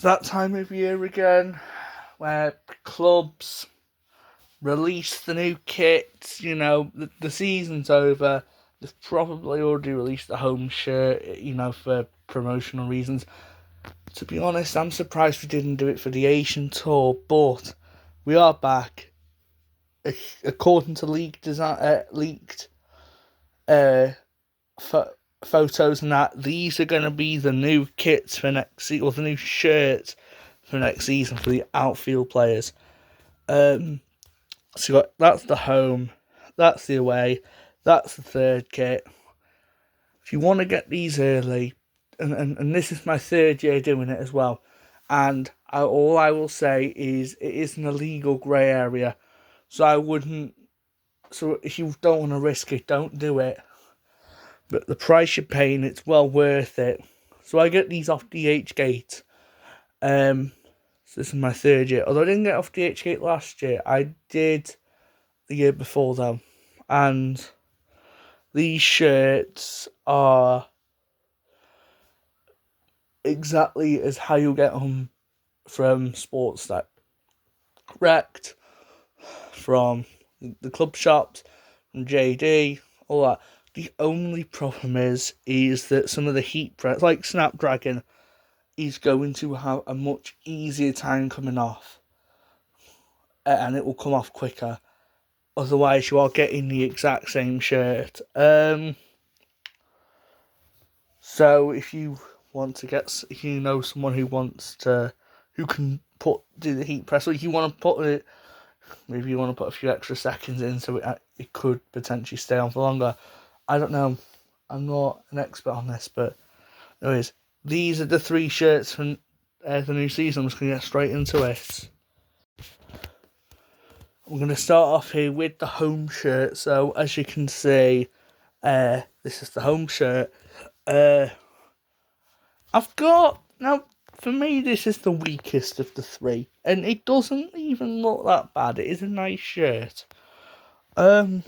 that time of year again where clubs release the new kits. The season's over. They've probably already released the home shirt, for promotional reasons. To be honest, I'm surprised we didn't do it for the Asian tour, but we are back. According to leaked uh, photos and that, these are going to be the new kits for next season, or the new shirts for next season for the outfield players. So that's the home, that's the away, that's the third kit. If you want to get these early, and this is my third year doing it as well, and all I will say is it is an illegal grey area, so I wouldn't. So if you don't want to risk it, don't do it. But the price you're paying, it's well worth it. So I get these off DHgate. So this is my third year. Although I didn't get off DHgate last year, I did the year before though. And these shirts are exactly as how you get them from Sports Direct, from the club shops, from JD, all that. The only problem is that some of the heat press, like Snapdragon, is going to have a much easier time coming off, and it will come off quicker. Otherwise, you are getting the exact same shirt. So if you want to get, if you know someone who can do the heat press, or if you want to put it, maybe you want to put a few extra seconds in so it could potentially stay on for longer. I don't know. I'm not an expert on this, but anyways, these are the 3 shirts from the new season. I'm just going to get straight into it. We're going to start off here with the home shirt. So as you can see, this is the home shirt. I've got, now for me this is the weakest of the 3, and it doesn't even look that bad. It is a nice shirt. The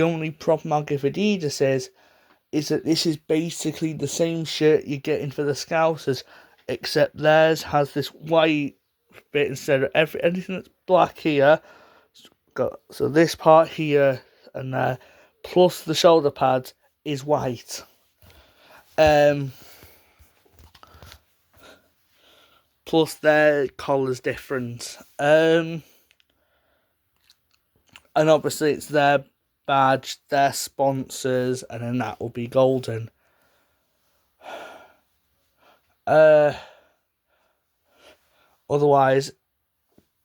only problem I'll give Adidas is that this is basically the same shirt you're getting for the Scousers, except theirs has this white bit instead of anything that's black here. So this part here and there, plus the shoulder pads, is white. Plus their collar's different. And obviously it's their badge, their sponsors, and then that will be golden. Otherwise,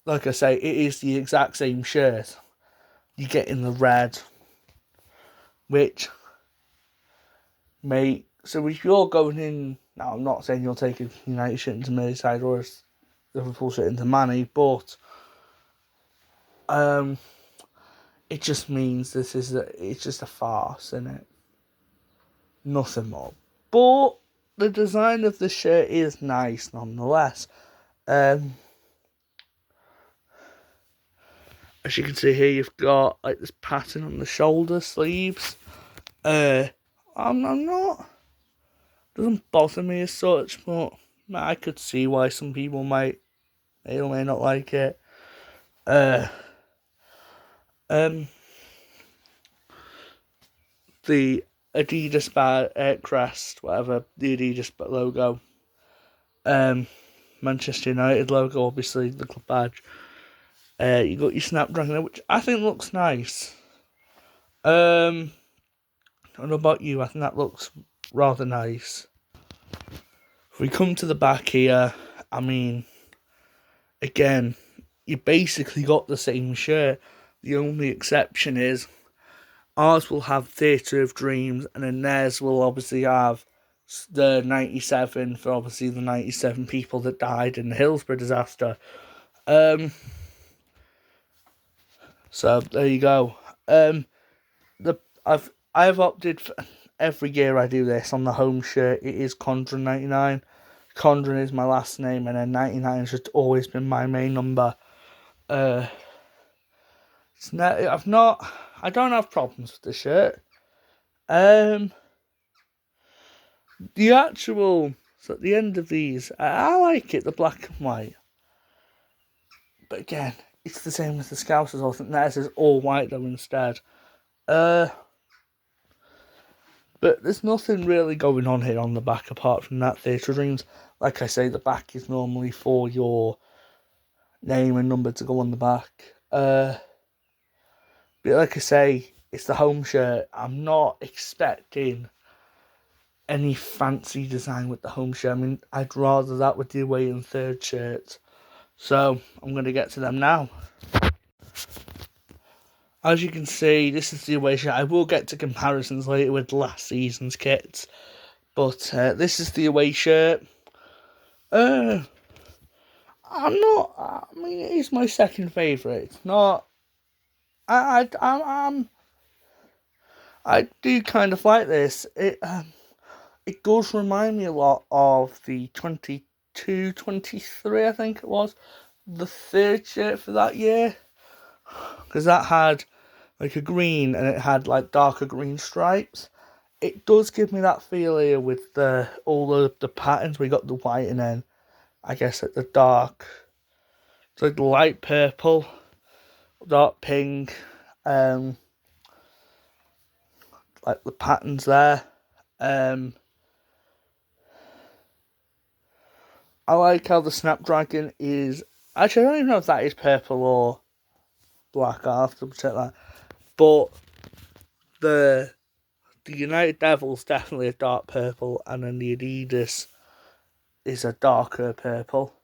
like I say, it is the exact same shirt. You get in the red, which so if you're going in, now I'm not saying you'll take a United shirt into Merseyside or a Liverpool shirt into Manny, but it just means it's just a farce, isn't it? Nothing more. But the design of the shirt is nice nonetheless. As you can see here, you've got like this pattern on the shoulder sleeves. I'm not. Doesn't bother me as such, but I could see why some people may or may not like it. The Adidas crest, whatever, the Adidas logo. Manchester United logo, obviously the club badge. You got your Snapdragon, which I think looks nice. I don't know about you, I think that looks rather nice. If we come to the back here, I mean, again, you basically got the same shirt. The only exception is ours will have Theatre of Dreams, and then theirs will obviously have the 97 for obviously the 97 people that died in the Hillsborough disaster. So there you go. I've opted for, every year I do this on the home shirt. It is Condren 99. Condren is my last name, and then 99 has just always been my main number. I don't have problems with the shirt. The actual So at the end of these, I like it, the black and white. But again, it's the same as the Scousers. I think theirs is all white though instead. But there's nothing really going on here on the back apart from that Theatre of Dreams. Like I say, the back is normally for your name and number to go on the back. But like I say, it's the home shirt. I'm not expecting any fancy design with the home shirt. I mean, I'd rather that with the away and third shirt. So I'm going to get to them now. As you can see, this is the away shirt. I will get to comparisons later with last season's kits. But this is the away shirt. I'm not. I mean, it is my second favourite. It's not. I do kind of like this. It does remind me a lot of the 22-23, I think it was, the third shirt for that year, because that had like a green and it had like darker green stripes. It does give me that feel here with all the patterns. We got the white and then I guess like the dark, it's like the light purple, dark pink, like the patterns there. I like how the Snapdragon is... Actually, I don't even know if that is purple or black. I'll have to check that. But the United Devil's definitely a dark purple, and then the Adidas is a darker purple.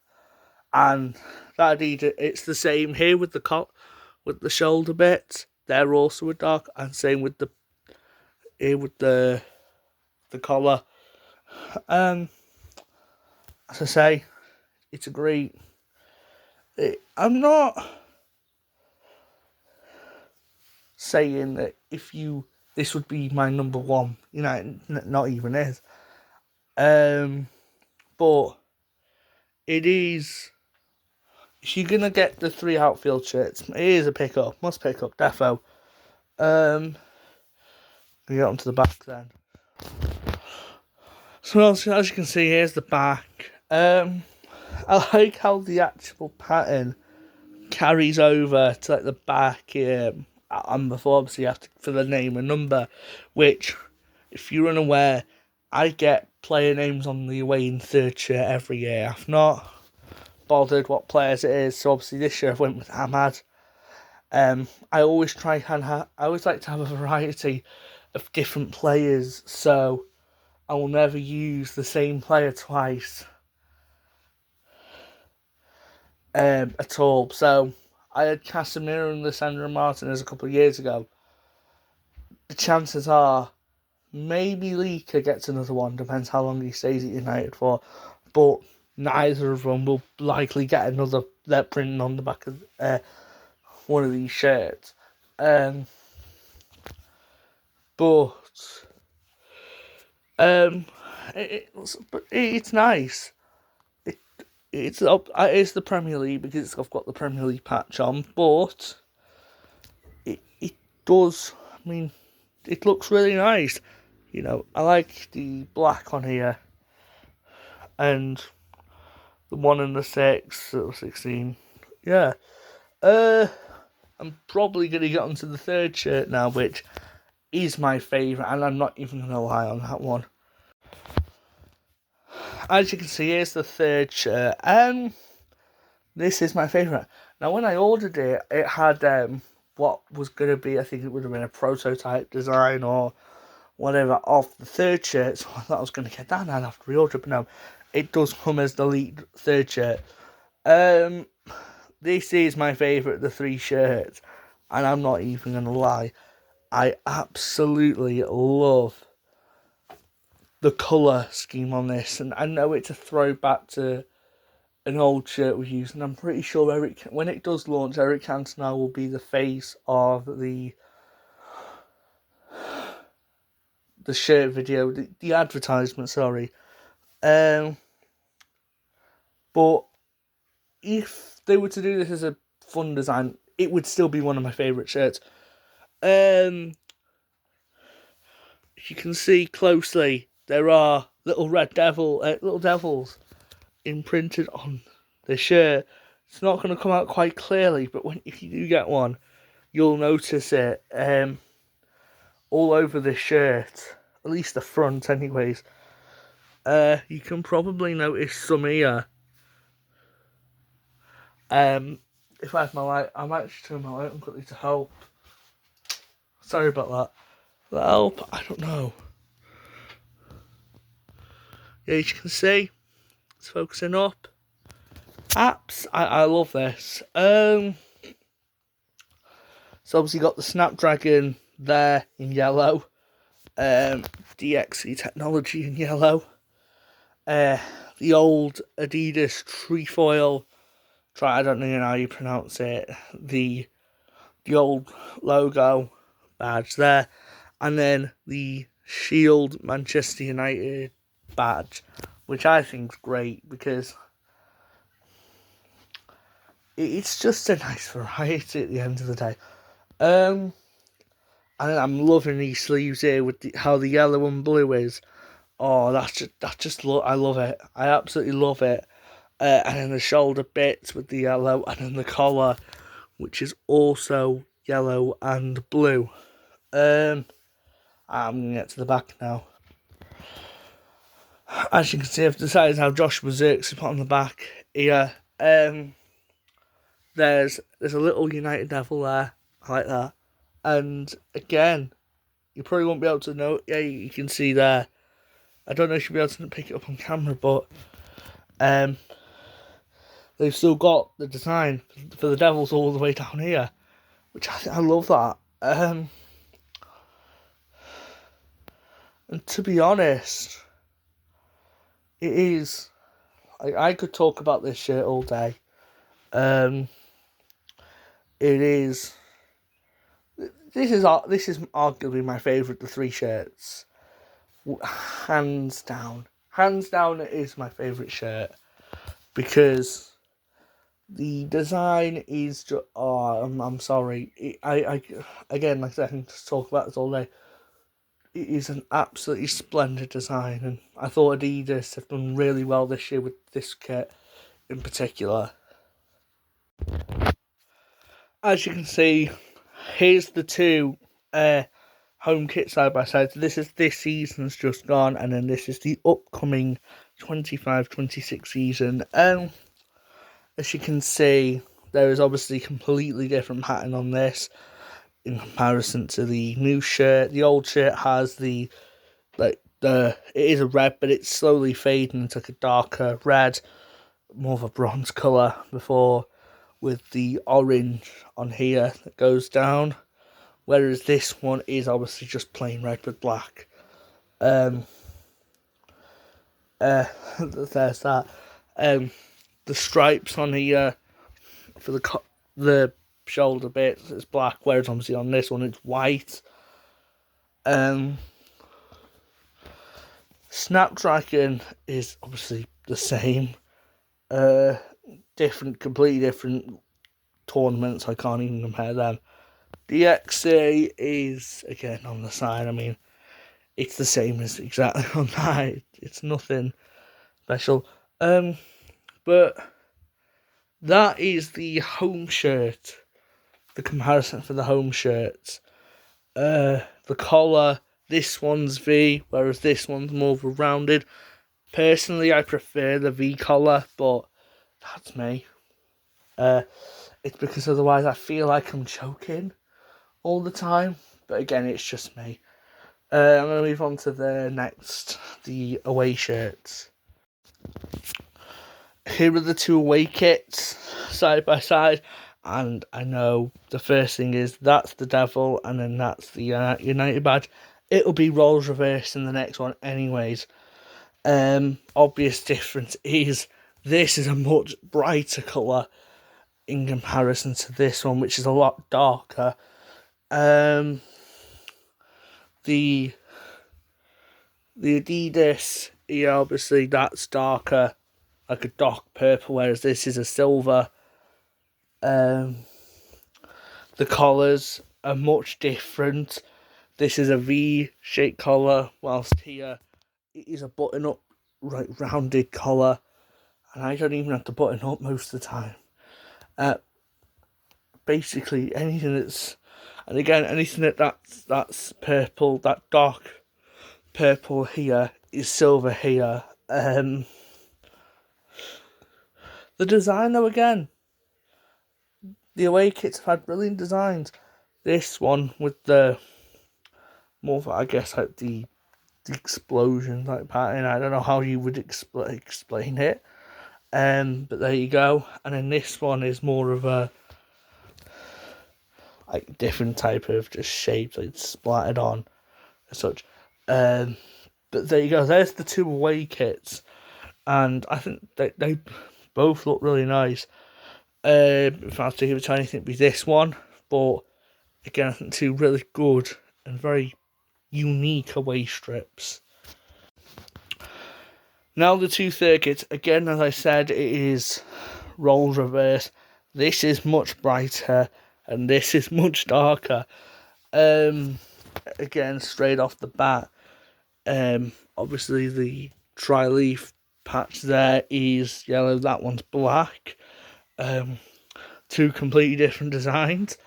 And that Adidas, it's the same here with the shoulder bits. They're also a dark, and same with the collar. As I say, it's a great... I'm not saying that this would be my number one. You know, not even is. But it is... If you're gonna get the 3 outfield shirts, it is a pickup. Must pick up, defo. We get onto the back then. So as you can see, here's the back. I like how the actual pattern carries over to like the back and before obviously you have to for the name and number, which if you're unaware, I get player names on the away in third shirt every year. I've not bothered what players it is, so obviously this year I went with Ahmad. I always like to have a variety of different players, so I will never use the same player twice at all. So I had Casemiro and Lisandro Martinez a couple of years ago. The chances are maybe Lika gets another one, depends how long he stays at United for, but neither of them will likely get another that printing on the back of one of these shirts. It's nice. It's the Premier League because I've got the Premier League patch on, but it does. I mean, it looks really nice. You know, I like the black on here, and the 1 and the 6 or 16. Yeah. I'm probably gonna get onto the third shirt now, which is my favourite, and I'm not even gonna lie on that one. As you can see, here's the third shirt, and this is my favourite. Now, when I ordered it, it had what was going to be, I think it would have been a prototype design or whatever of the third shirt, so I thought I was going to get that and I'd have to reorder it, but no, it does come as the lead third shirt. This is my favourite of the 3 shirts, and I'm not even going to lie, I absolutely love the colour scheme on this, and I know it's a throwback to an old shirt we used, and I'm pretty sure when it does launch, Eric Cantona will be the face of the shirt video, the advertisement, sorry. But if they were to do this as a fun design, it would still be one of my favourite shirts. If you can see closely, there are little little devils imprinted on the shirt. It's not going to come out quite clearly, but if you do get one, you'll notice it all over the shirt, at least the front, anyways. You can probably notice some here. If I have my light, I might just turn my light on quickly to help. Sorry about that. Will that help? I don't know. Yeah, as you can see, it's focusing up. Apps, I love this. So obviously got the Snapdragon there in yellow. DXC technology in yellow. The old Adidas trefoil. I don't know how you pronounce it. The old logo badge there, and then the Shield Manchester United badge, which I think is great because it's just a nice variety at the end of the day. And I'm loving these sleeves here with how the yellow and blue is. Oh, I love it. I absolutely love it. And then the shoulder bits with the yellow, and then the collar, which is also yellow and blue. I'm gonna get to the back now. As you can see, I've decided how Joshua Zirkzee put on the back here. There's a little United Devil there. I like that. And again, you probably won't be able to know. Yeah, you can see there. I don't know if you'll be able to pick it up on camera, but they've still got the design for the Devils all the way down here, which I love that. And to be honest, it is. I could talk about this shirt all day. It is. This is arguably my favourite of the three shirts. Hands down. Hands down, it is my favourite shirt. Because the design is just... Oh, I'm sorry. Again, like I said, I can just talk about this all day. It is an absolutely splendid design. And I thought Adidas have done really well this year with this kit in particular. As you can see, here's the two home kits side by side. So this season's just gone, and then this is the upcoming 25-26 season. As you can see, there is obviously completely different pattern on this in comparison to the new shirt. The old shirt has it is a red, but it's slowly fading into like a darker red, more of a bronze colour before, with the orange on here that goes down, whereas this one is obviously just plain red with black. There's that. The stripes on here for the shoulder bits is black, whereas obviously on this one it's white. Snapdragon is obviously the same. Completely different tournaments. I can't even compare them. DXC is again on the side. I mean, it's the same as exactly on that. It's nothing special. But that is the home shirt. The comparison for the home shirts. The collar. This one's V, whereas this one's more of a rounded. Personally, I prefer the V collar, but that's me. It's because otherwise I feel like I'm choking all the time. But again, it's just me. I'm going to move on to the away shirts. Here are the two away kits, side by side. And I know the first thing is that's the Devil, and then that's the United badge. It'll be roles reversed in the next one anyways. Obvious difference is this is a much brighter colour in comparison to this one, which is a lot darker. The Adidas, yeah, obviously that's darker, like a dark purple, whereas this is a silver. The collars are much different. This is a V-shaped collar, whilst here it is a button-up, right, rounded collar, and I don't even have to button up most of the time. Basically, anything that's, and again, anything that's purple, that dark purple here is silver here. The design, though, again, the away kits have had brilliant designs. This one with the more, I guess, like the explosion like pattern. I don't know how you would explain it. But there you go. And then this one is more of a like different type of just shape, like splattered on as such. But there you go. There's the two away kits, and I think they both look really nice. If I have to give it to anything, it'd be this one. But again, I think two really good and very unique away strips. Now the two third kits, again, as I said, it is roles reverse. This is much brighter and this is much darker. Again, straight off the bat, obviously the tri-leaf patch there is yellow, that one's black. Two completely different designs.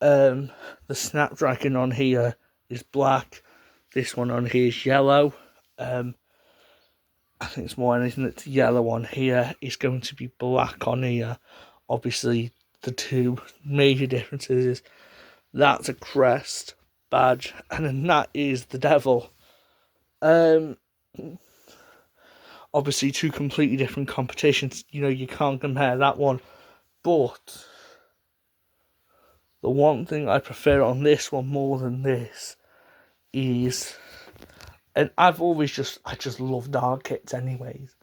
The Snapdragon on here is black, this one on here is yellow. I think it's more anything that's yellow on here is going to be black on here. Obviously, the two major differences is that's a crest badge, and then that is the devil. Obviously, two completely different competitions. You know, you can't compare that one. But the one thing I prefer on this one more than this is, and I just love dark kits anyways.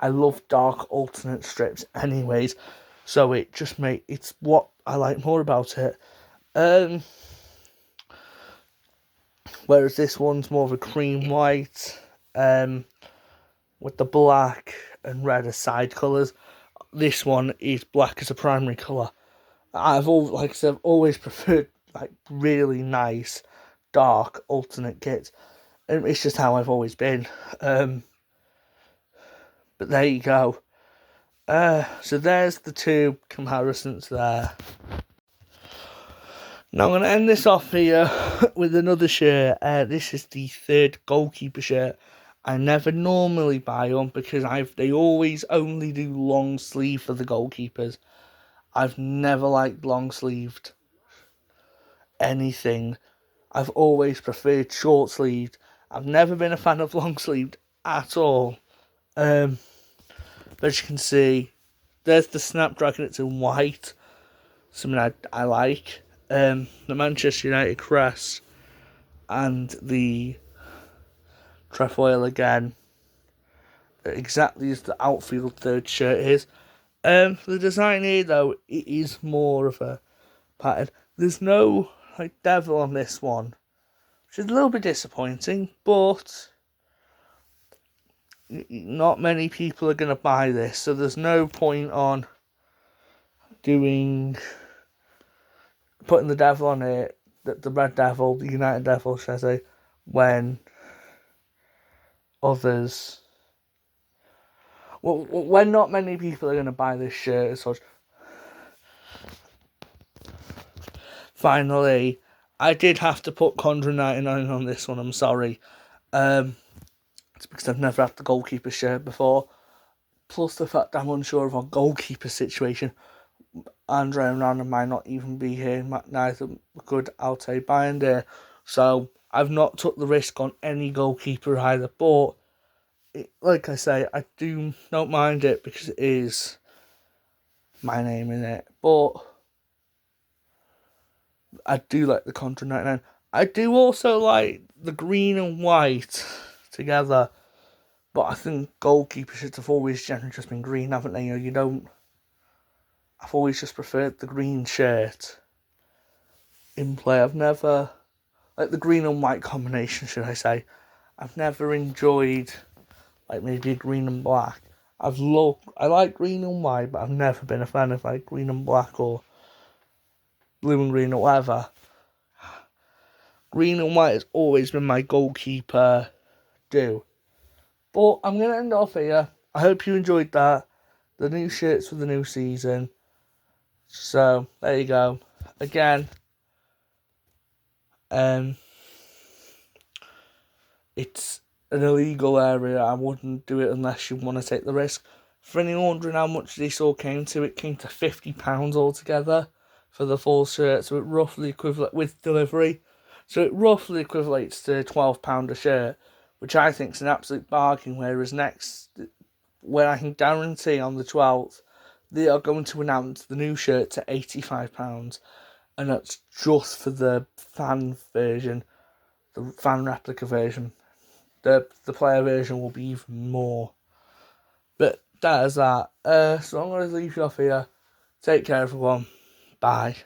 I love dark alternate strips anyways. So it's what I like more about it. Whereas this one's more of a cream white, with the black and red as side colours. This one is black as a primary colour. I've always preferred like really nice dark alternate kits. And it's just how I've always been. But there you go. So there's the two comparisons there. Now I'm going to end this off here with another shirt. This is the third goalkeeper shirt. I never normally buy them because they always only do long sleeve for the goalkeepers. I've never liked long sleeved anything. I've always preferred short sleeved. I've never been a fan of long sleeved at all. But as you can see, there's the Snapdragon. It's in white, something I like. The Manchester United crest and the trefoil again, exactly as the outfield third shirt is. The design here though, it is more of a pattern. There's no like devil on this one, which is a little bit disappointing, but not many people are going to buy this, so there's no point on putting the devil on it, the red devil, the United Devil, should I say, when not many people are going to buy this shirt as such. Finally, I did have to put Condra 99 on this one, I'm sorry. It's because I've never had the goalkeeper shirt before. Plus the fact I'm unsure of our goalkeeper situation. Andre Onana might not even be here. Neither could Altay Bayender. So I've not took the risk on any goalkeeper either. But like I say, I don't mind it because it is my name in it. But I do like the Contra 99. I do also like the green and white together. But I think goalkeeper shirts have always generally just been green, haven't they? I've always just preferred the green shirt in play. I've never, like the green and white combination, should I say. I've never enjoyed, like maybe a green and black. I like green and white, but I've never been a fan of like green and black or blue and green or whatever. Green and white has always been my goalkeeper do. But I'm going to end off here. I hope you enjoyed that. The new shirts for the new season. So, there you go. Again, it's an illegal area. I wouldn't do it unless you want to take the risk. For anyone wondering how much this all came to, it came to £50 altogether for the full shirt. So it roughly equivalent with delivery. So it roughly equates to £12 a shirt, which I think is an absolute bargain. Whereas where I can guarantee on the 12th, they are going to announce the new shirt at £85, and that's just for the fan version, the fan replica version. The player version will be even more. But that is that. So I'm going to leave you off here. Take care, everyone. Bye.